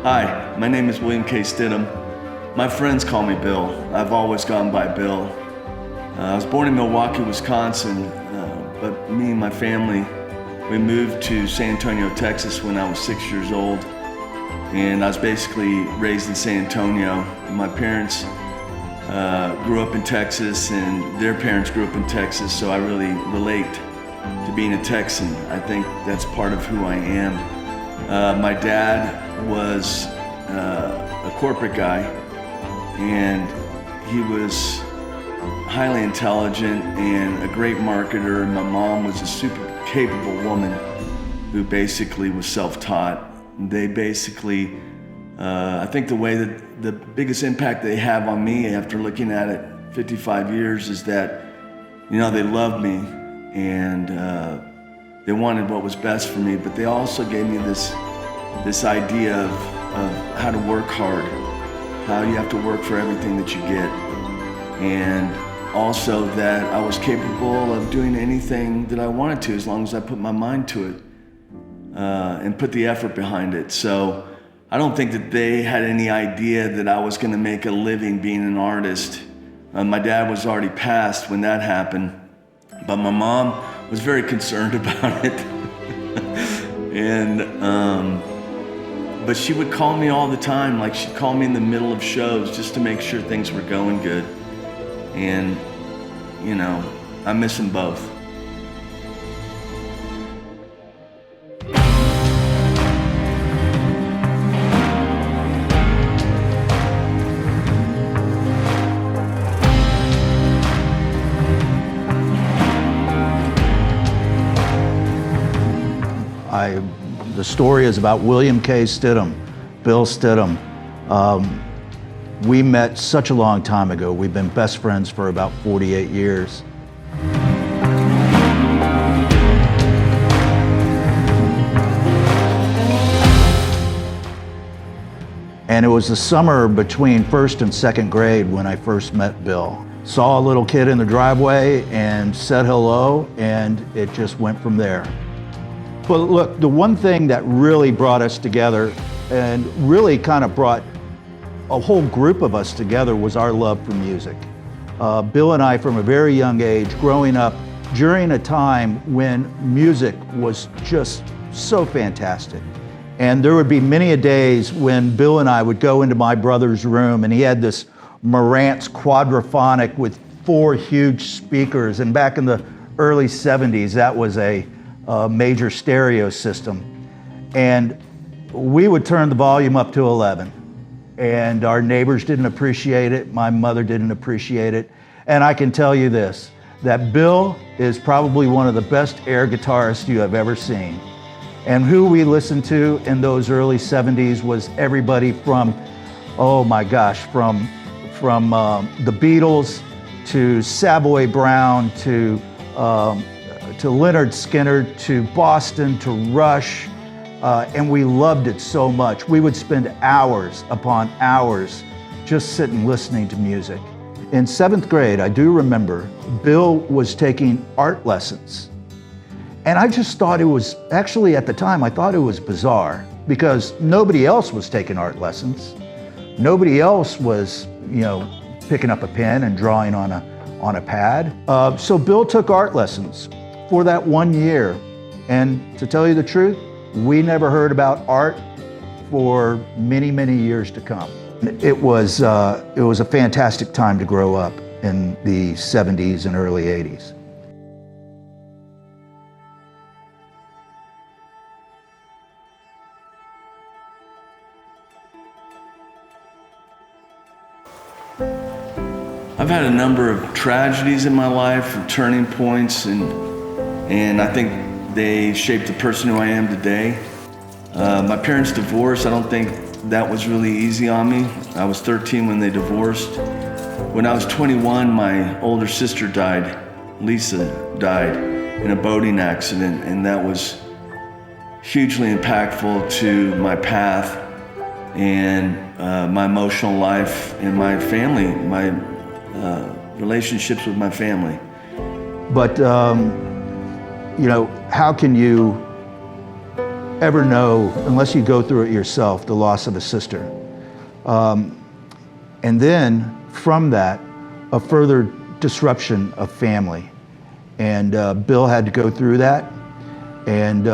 Hi, my name is William K. Stidham. My friends call me Bill. I've always gone by Bill. I was born in Milwaukee, Wisconsin, but me and my family, we moved to San Antonio, Texas when I was 6 years old. And I was basically raised in San Antonio. My parents grew up in Texas and their parents grew up in Texas, so I really relate to being a Texan. I think that's part of who I am. My dad was a corporate guy, and he was highly intelligent and a great marketer. My mom was a super capable woman who basically was self-taught. They basically, I think the way that the biggest impact they have on me after looking at it 55 years is that, you know, they loved me and they wanted what was best for me, but they also gave me this idea of how to work hard, how you have to work for everything that you get, and also that I was capable of doing anything that I wanted to as long as I put my mind to it and put the effort behind it. So I don't think that they had any idea that I was going to make a living being an artist. My dad was already passed when that happened, but my mom was very concerned about it. But she would call me all the time, like she'd call me in the middle of shows just to make sure things were going good. And, you know, I miss them both. The story is about William K. Stidham, Bill Stidham. We met such a long time ago. We've been best friends for about 48 years. And it was the summer between first and second grade when I first met Bill. Saw a little kid in the driveway and said hello, and it just went from there. But look, the one thing that really brought us together and really kind of brought a whole group of us together was our love for music. Bill and I, from a very young age, growing up during a time when music was just so fantastic. And there would be many a days when Bill and I would go into my brother's room, and he had this Marantz quadraphonic with 4 huge speakers. And back in the early 70s, that was a major stereo system. And we would turn the volume up to 11. And our neighbors didn't appreciate it. My mother didn't appreciate it. And I can tell you this, that Bill is probably one of the best air guitarists you have ever seen. And who we listened to in those early 70s was everybody from, oh my gosh, from the Beatles to Savoy Brown to Lynyrd Skynyrd to Boston to Rush. and we loved it so much. We would spend hours upon hours just sitting listening to music. In 7th grade, I do remember, Bill was taking art lessons. And I just thought it was, actually at the time, I thought it was bizarre because nobody else was taking art lessons. Nobody else was, picking up a pen and drawing on a pad. So Bill took art lessons for that 1 year. And to tell you the truth, we never heard about art for many, many years to come. It was a fantastic time to grow up in the 70s and early 80s. I've had a number of tragedies in my life, turning points, and I think they shaped the person who I am today. My parents divorced. I don't think that was really easy on me. I was 13 when they divorced. When I was 21, my older sister died. Lisa died in a boating accident, and that was hugely impactful to my path and my emotional life and my family, my relationships with my family. But, how can you ever know, unless you go through it yourself, the loss of a sister? And then from that, a further disruption of family. And Bill had to go through that. And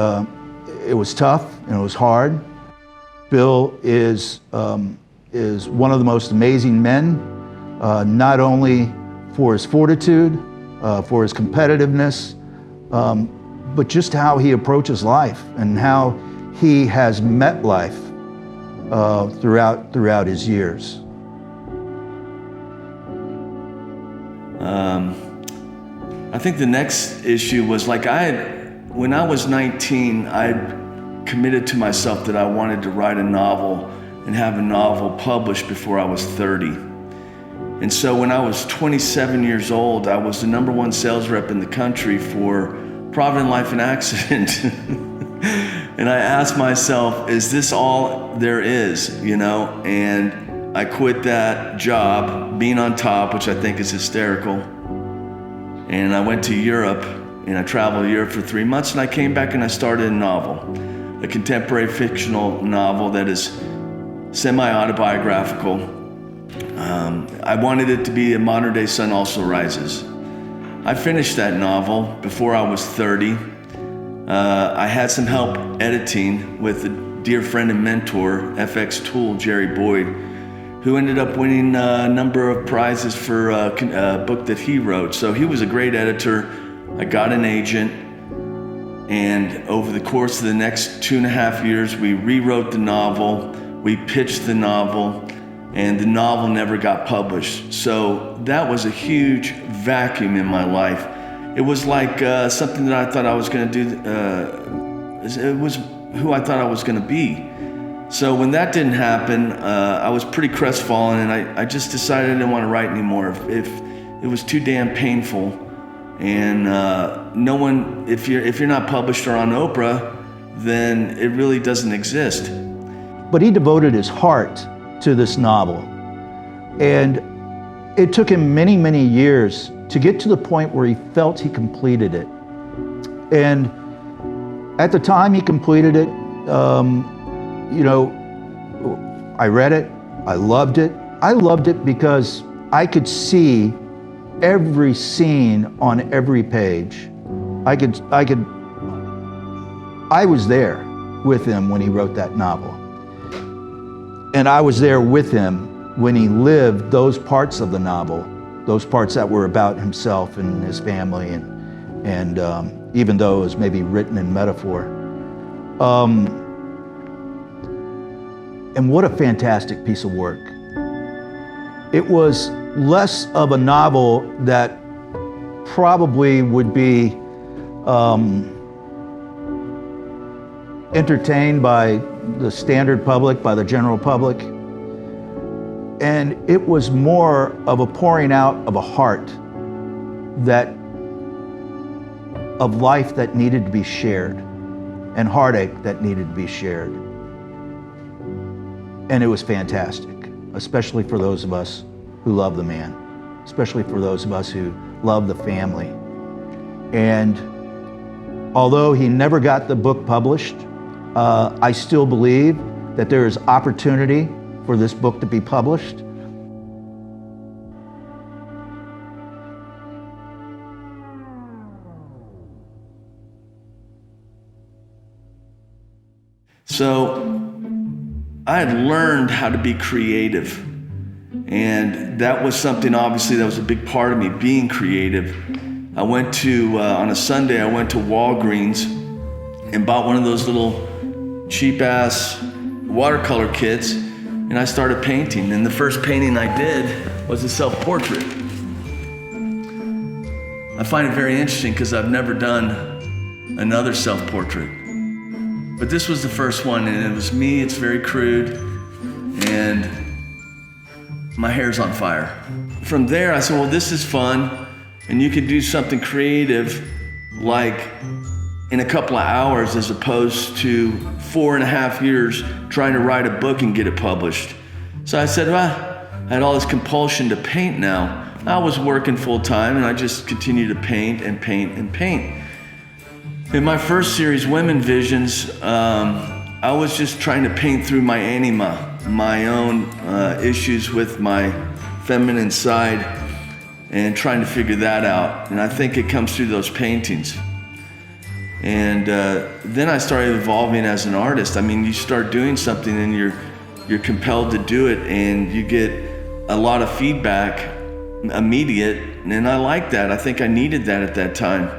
it was tough and it was hard. Bill is one of the most amazing men, not only for his fortitude, for his competitiveness, but just how he approaches life and how he has met life throughout his years. I think the next issue was when I was 19, I committed to myself that I wanted to write a novel and have a novel published before I was 30. And so when I was 27 years old, I was the #1 sales rep in the country for Provident Life and Accident. And I asked myself, is this all there is, And I quit that job, being on top, which I think is hysterical. And I went to Europe, and I traveled Europe for 3 months, and I came back and I started a novel, a contemporary fictional novel that is semi-autobiographical. I wanted it to be a modern-day Sun Also Rises. I finished that novel before I was 30. I had some help editing with a dear friend and mentor, FX Tool, Jerry Boyd, who ended up winning a number of prizes for a book that he wrote. So he was a great editor. I got an agent, and over the course of the next 2.5 years, we rewrote the novel, we pitched the novel, and the novel never got published. So that was a huge vacuum in my life. It was like something that I thought I was gonna do, it was who I thought I was gonna be. So when that didn't happen, I was pretty crestfallen, and I just decided I didn't want to write anymore. If it was too damn painful, and no one, if you're not published or on Oprah, then it really doesn't exist. But he devoted his heart to this novel. And it took him many, many years to get to the point where he felt he completed it. And at the time he completed it, I read it, I loved it. I loved it because I could see every scene on every page. I was there with him when he wrote that novel. And I was there with him when he lived those parts of the novel, those parts that were about himself and his family, and even though it was maybe written in metaphor. And what a fantastic piece of work. It was less of a novel that probably would be entertained by the standard public, by the general public. And it was more of a pouring out of a heart of life that needed to be shared. and heartache that needed to be shared. And it was fantastic, especially for those of us who love the man, especially for those of us who love the family. And although he never got the book published, I still believe that there is opportunity for this book to be published. So I had learned how to be creative, and that was something, obviously, that was a big part of me, being creative. I went to, on a Sunday, I went to Walgreens and bought one of those little cheap-ass watercolor kits, and I started painting. And the first painting I did was a self-portrait. I find it very interesting because I've never done another self-portrait. But this was the first one, and it was me. It's very crude, and my hair's on fire. From there, I said, well, this is fun, and you could do something creative like in a couple of hours as opposed to 4.5 years trying to write a book and get it published. So I said, well, I had all this compulsion to paint now. I was working full time, and I just continued to paint and paint and paint. In my first series, Women Visions, I was just trying to paint through my anima, my own issues with my feminine side, and trying to figure that out. And I think it comes through those paintings. And then I started evolving as an artist. I mean, you start doing something and you're compelled to do it, and you get a lot of feedback, immediate, and I like that. I think I needed that at that time.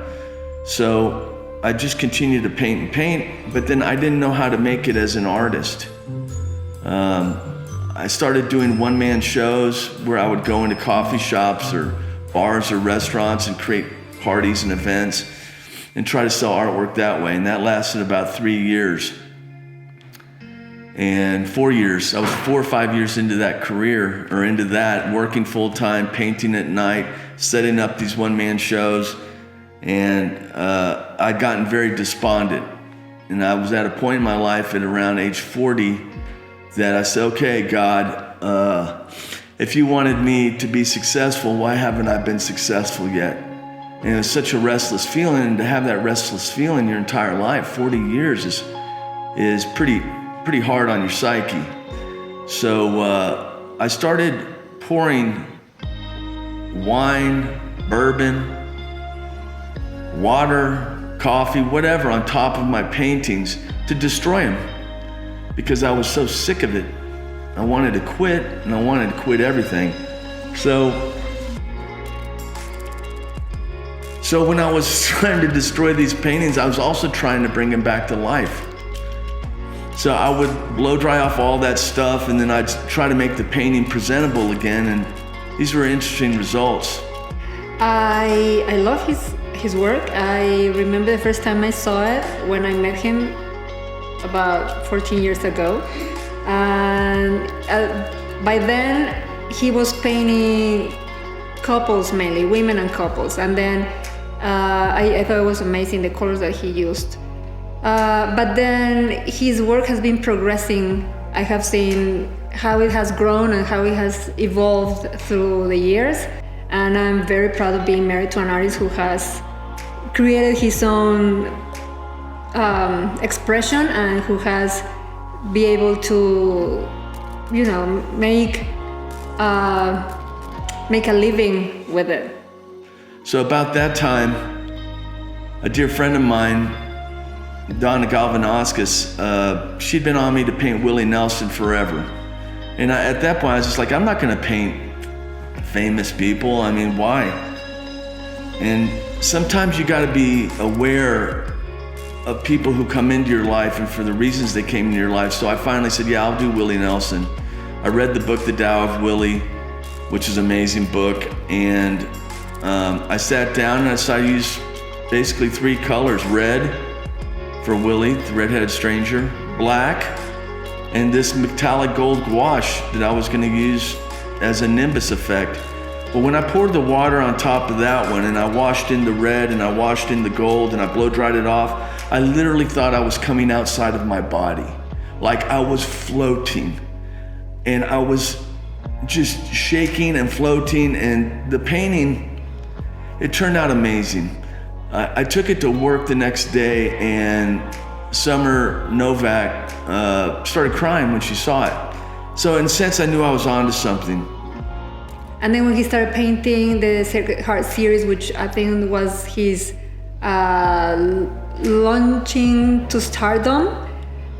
So I just continued to paint and paint, but then I didn't know how to make it as an artist. I started doing one-man shows where I would go into coffee shops or bars or restaurants and create parties and events and try to sell artwork that way. And that lasted about 3 years. And 4 years, I was 4 or 5 years into that career, or into that, working full-time, painting at night, setting up these one-man shows. And I'd gotten very despondent. And I was at a point in my life at around age 40 that I said, okay, God, if you wanted me to be successful, why haven't I been successful yet? And it was such a restless feeling, and to have that restless feeling your entire life, 40 years is pretty hard on your psyche. So I started pouring wine, bourbon, water, coffee, whatever on top of my paintings to destroy them, because I was so sick of it. I wanted to quit, and I wanted to quit everything. So when I was trying to destroy these paintings, I was also trying to bring them back to life. So I would blow dry off all that stuff, and then I'd try to make the painting presentable again, and these were interesting results. I love his work. I remember the first time I saw it when I met him about 14 years ago. And by then, he was painting couples mainly, women and couples. And then I thought it was amazing, the colors that he used. But then his work has been progressing. I have seen how it has grown and how it has evolved through the years. And I'm very proud of being married to an artist who has created his own expression and who has been able to, make a living with it. So about that time, a dear friend of mine, Donna Galvanauskas, she'd been on me to paint Willie Nelson forever. And at that point, I was just like, I'm not gonna paint famous people. I mean, why? And sometimes you gotta be aware of people who come into your life and for the reasons they came into your life. So I finally said, yeah, I'll do Willie Nelson. I read the book, The Tao of Willie, which is an amazing book. And I sat down and I decided to use basically 3 colors: red for Willie, the redheaded stranger, black, and this metallic gold gouache that I was gonna use as a nimbus effect. But when I poured the water on top of that one, and I washed in the red and I washed in the gold and I blow dried it off, I literally thought I was coming outside of my body. Like I was floating. And I was just shaking and floating, and the painting, it turned out amazing. I took it to work the next day, and Summer Novak started crying when she saw it. So in a sense, I knew I was onto something. And then when he started painting the Sacred Heart series, which I think was his launching to stardom,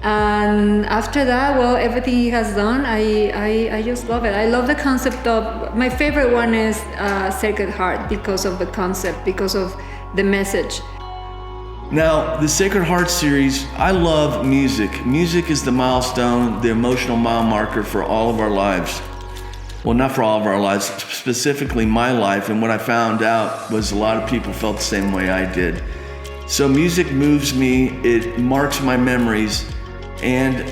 and after that, well, everything he has done, I just love it. I love the concept of, my favorite one is Sacred Heart, because of the concept, because of the message. Now, the Sacred Heart series, I love music. Music is the milestone, the emotional mile marker for all of our lives. Well, not for all of our lives, specifically my life. And what I found out was a lot of people felt the same way I did. So music moves me, it marks my memories, and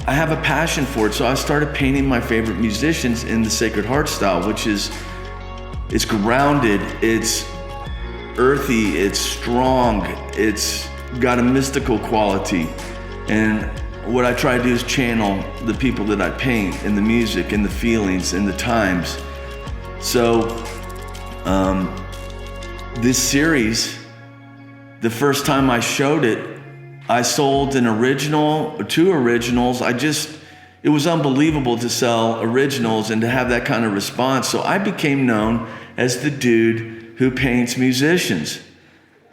I have a passion for it. So I started painting my favorite musicians in the Sacred Heart style, which is, it's grounded, it's earthy, it's strong, it's got a mystical quality. And what I try to do is channel the people that I paint in the music and the feelings and the times. So this series, the first time I showed it, I sold an original, 2 originals. It was unbelievable to sell originals and to have that kind of response. So I became known as the dude who paints musicians.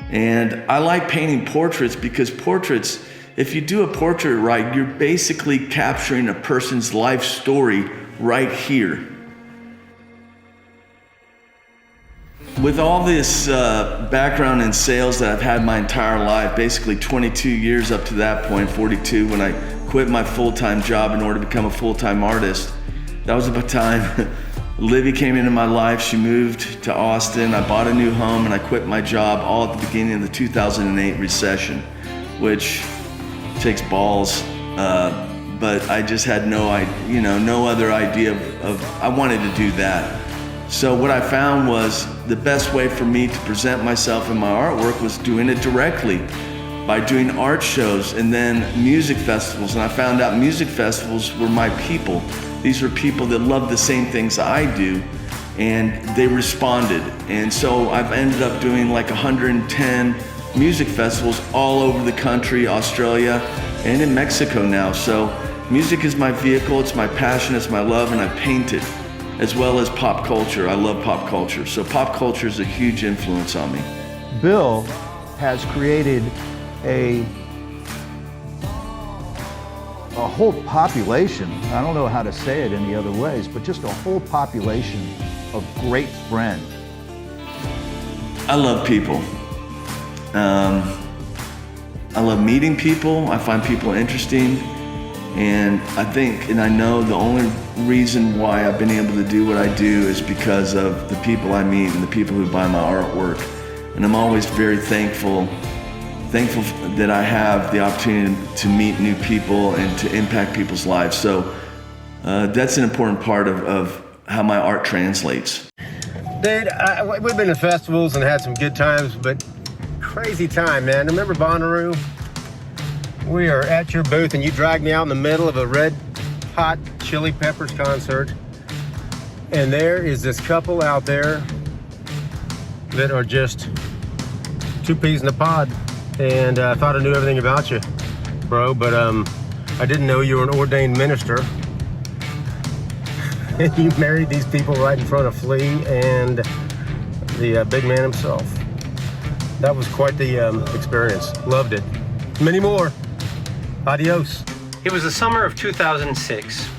And I like painting portraits because portraits, if you do a portrait right, you're basically capturing a person's life story right here. With all this background in sales that I've had my entire life, basically 22 years up to that point, 42, when I quit my full-time job in order to become a full-time artist, that was about time Livy came into my life. She moved to Austin. I bought a new home and I quit my job all at the beginning of the 2008 recession, which takes balls, but I just had no other idea of I wanted to do that. So what I found was the best way for me to present myself and my artwork was doing it directly by doing art shows and then music festivals. And I found out music festivals were my people. These were people that loved the same things I do, and they responded. And so I've ended up doing like 110 music festivals all over the country, Australia, and in Mexico now. So music is my vehicle, it's my passion, it's my love, and I paint it, as well as pop culture. I love pop culture. So pop culture is a huge influence on me. Bill has created a whole population, I don't know how to say it any other ways, but just a whole population of great friends. I love people. I love meeting people. I find people interesting. And I think, and I know the only reason why I've been able to do what I do is because of the people I meet and the people who buy my artwork. And I'm always very thankful that I have the opportunity to meet new people and to impact people's lives. So that's an important part of how my art translates. Dude, we've been to festivals and had some good times, but crazy time, man. Remember Bonnaroo? We are at your booth and you dragged me out in the middle of a Red Hot Chili Peppers concert. And there is this couple out there that are just 2 peas in a pod. And I thought I knew everything about you, bro, but I didn't know you were an ordained minister. You married these people right in front of Flea and the big man himself. That was quite the experience. Loved it. Many more. Adios. It was the summer of 2006,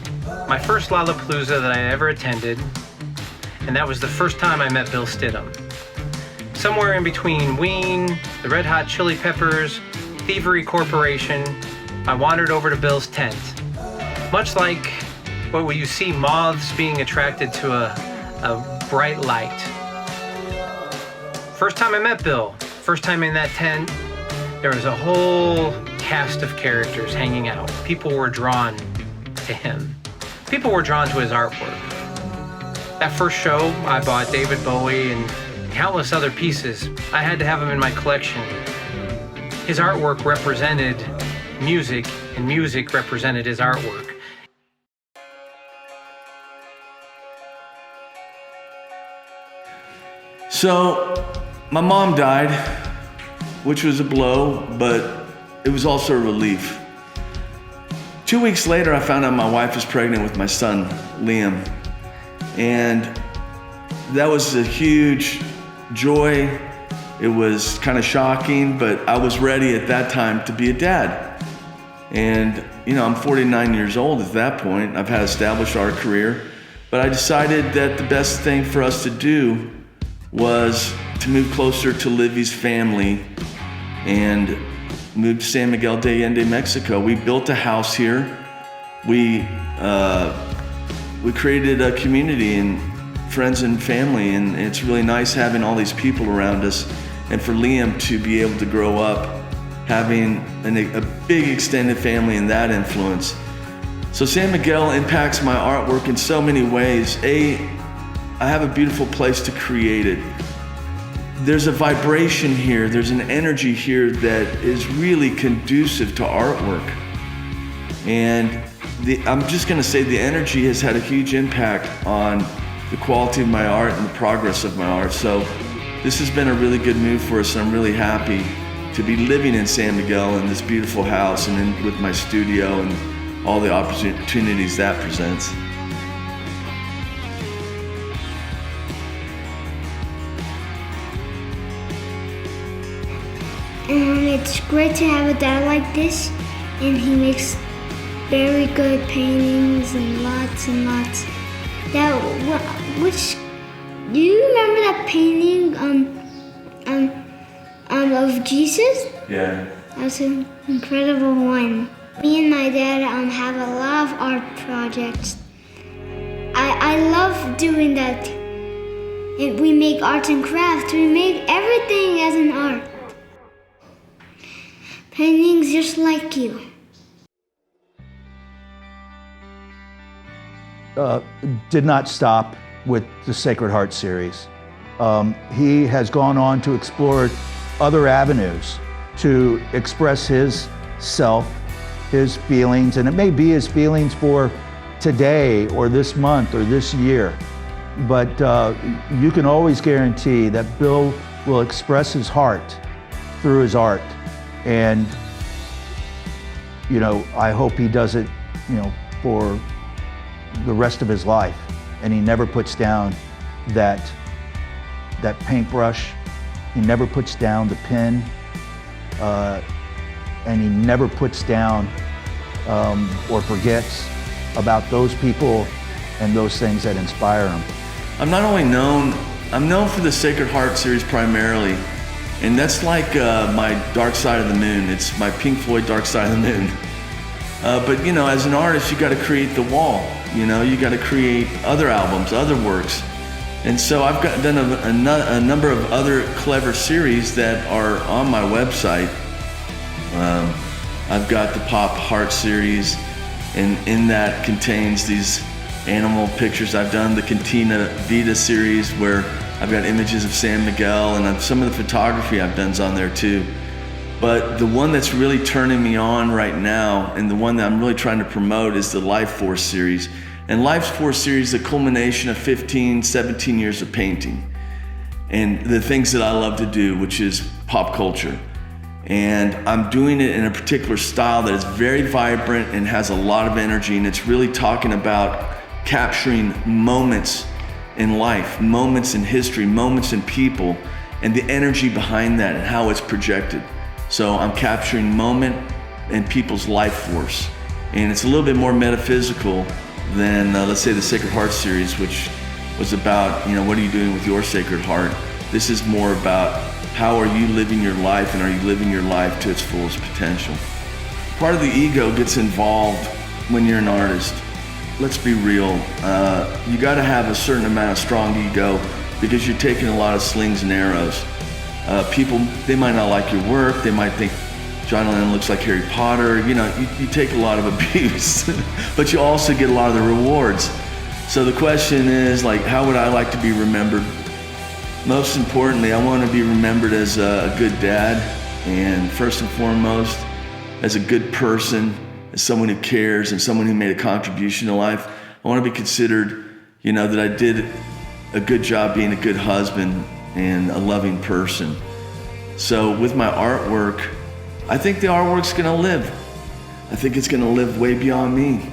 my first Lollapalooza that I ever attended, and that was the first time I met Bill Stidham. Somewhere in between Ween, the Red Hot Chili Peppers, Thievery Corporation, I wandered over to Bill's tent. Much like what you see moths being attracted to a bright light. First time I met Bill, first time in that tent, there was a whole cast of characters hanging out. People were drawn to him. People were drawn to his artwork. That first show, I bought David Bowie and countless other pieces. I had to have them in my collection. His artwork represented music, and music represented his artwork. So, my mom died, which was a blow, but it was also a relief. 2 weeks later, I found out my wife was pregnant with my son, Liam. And that was a huge joy. It was kind of shocking, but I was ready at that time to be a dad. And, you know, I'm 49 years old at that point. I've had established our career, but I decided that the best thing for us to do was to move closer to Livy's family and move to San Miguel de Allende, Mexico. We built a house here. We created a community and friends and family, and it's really nice having all these people around us, and for Liam to be able to grow up having a big extended family and that influence. So San Miguel impacts my artwork in so many ways. I have a beautiful place to create it. There's a vibration here, there's an energy here that is really conducive to artwork. And I'm just gonna say the energy has had a huge impact on the quality of my art and the progress of my art. So this has been a really good move for us, and I'm really happy to be living in San Miguel in this beautiful house and with my studio and all the opportunities that presents. It's great to have a dad like this, and he makes very good paintings and lots. Do you remember that painting of Jesus? Yeah. That was an incredible one. Me and my dad have a lot of art projects. I love doing that. We make arts and crafts. We make everything as an art. Paintings just like you. Did not stop with the Sacred Heart series. He has gone on to explore other avenues to express his self, his feelings, and it may be his feelings for today or this month or this year. But you can always guarantee that Bill will express his heart through his art. And, you know, I hope he does it, you know, for the rest of his life. And he never puts down that paintbrush. He never puts down the pen. And he never puts down or forgets about those people and those things that inspire him. I'm known for the Sacred Heart series primarily, and that's like my Dark Side of the Moon. It's my Pink Floyd Dark Side of the Moon. But you know, as an artist, you got to create the wall. You know, you got to create other albums, other works. And so I've done a number of other clever series that are on my website. I've got the Pop Heart series, and in that contains these animal pictures. I've done the Cantina Vita series where I've got images of San Miguel, and some of the photography I've done's on there too. But the one that's really turning me on right now, and the one that I'm really trying to promote, is the Life Force series. And Life Force series is a culmination of 15, 17 years of painting and the things that I love to do, which is pop culture. And I'm doing it in a particular style that is very vibrant and has a lot of energy, and it's really talking about capturing moments in life, moments in history, moments in people, and the energy behind that and how it's projected. So I'm capturing moment and people's life force. And it's a little bit more metaphysical than, let's say, the Sacred Heart series, which was about, you know, what are you doing with your Sacred Heart? This is more about how are you living your life, and are you living your life to its fullest potential? Part of the ego gets involved when you're an artist. Let's be real. You got to have a certain amount of strong ego because you're taking a lot of slings and arrows. People, they might not like your work. They might think John Lennon looks like Harry Potter. You know, you take a lot of abuse, but you also get a lot of the rewards. So the question is, like, how would I like to be remembered? Most importantly, I want to be remembered as a good dad, And first and foremost, as a good person, as someone who cares and someone who made a contribution to life, I want to be considered, that I did a good job being a good husband and a loving person. So with my artwork, I think the artwork's gonna live. I think it's gonna live way beyond me.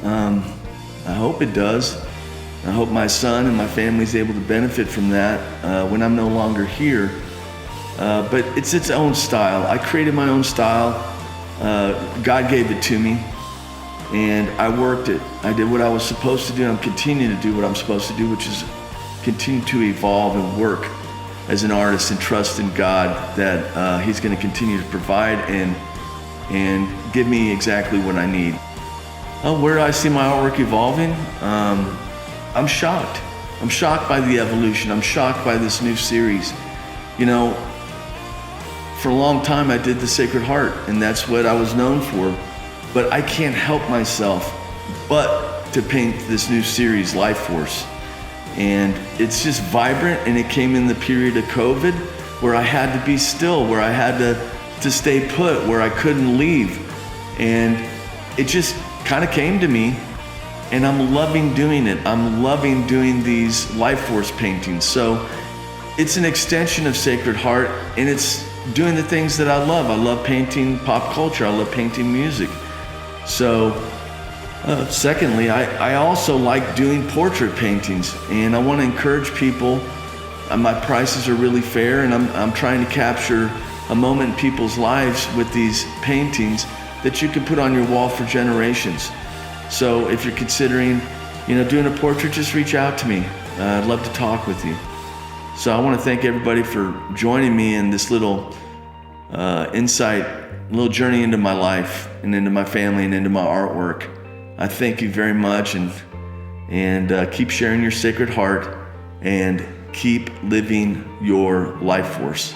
I hope it does. I hope my son and my family's able to benefit from that when I'm no longer here. But it's its own style. I created my own style. God gave it to me, and I worked it. I did what I was supposed to do, and I'm continuing to do what I'm supposed to do, which is continue to evolve and work as an artist and trust in God that He's going to continue to provide and give me exactly what I need. Where do I see my artwork evolving? I'm shocked. I'm shocked by the evolution. I'm shocked by this new series. For a long time I did the Sacred Heart, and that's what I was known for. But I can't help myself but to paint this new series, Life Force. And it's just vibrant, and it came in the period of COVID where I had to be still, where I had to stay put, where I couldn't leave. And it just kind of came to me, and I'm loving doing it. I'm loving doing these Life Force paintings. So it's an extension of Sacred Heart, and it's doing the things that I love. I love painting pop culture. I love painting music. So secondly, I also like doing portrait paintings, and I want to encourage people. My prices are really fair, and I'm trying to capture a moment in people's lives with these paintings that you can put on your wall for generations. So if you're considering, doing a portrait, just reach out to me. I'd love to talk with you. So I want to thank everybody for joining me in this little little journey into my life and into my family and into my artwork. I thank you very much, and keep sharing your Sacred Heart and keep living your life force.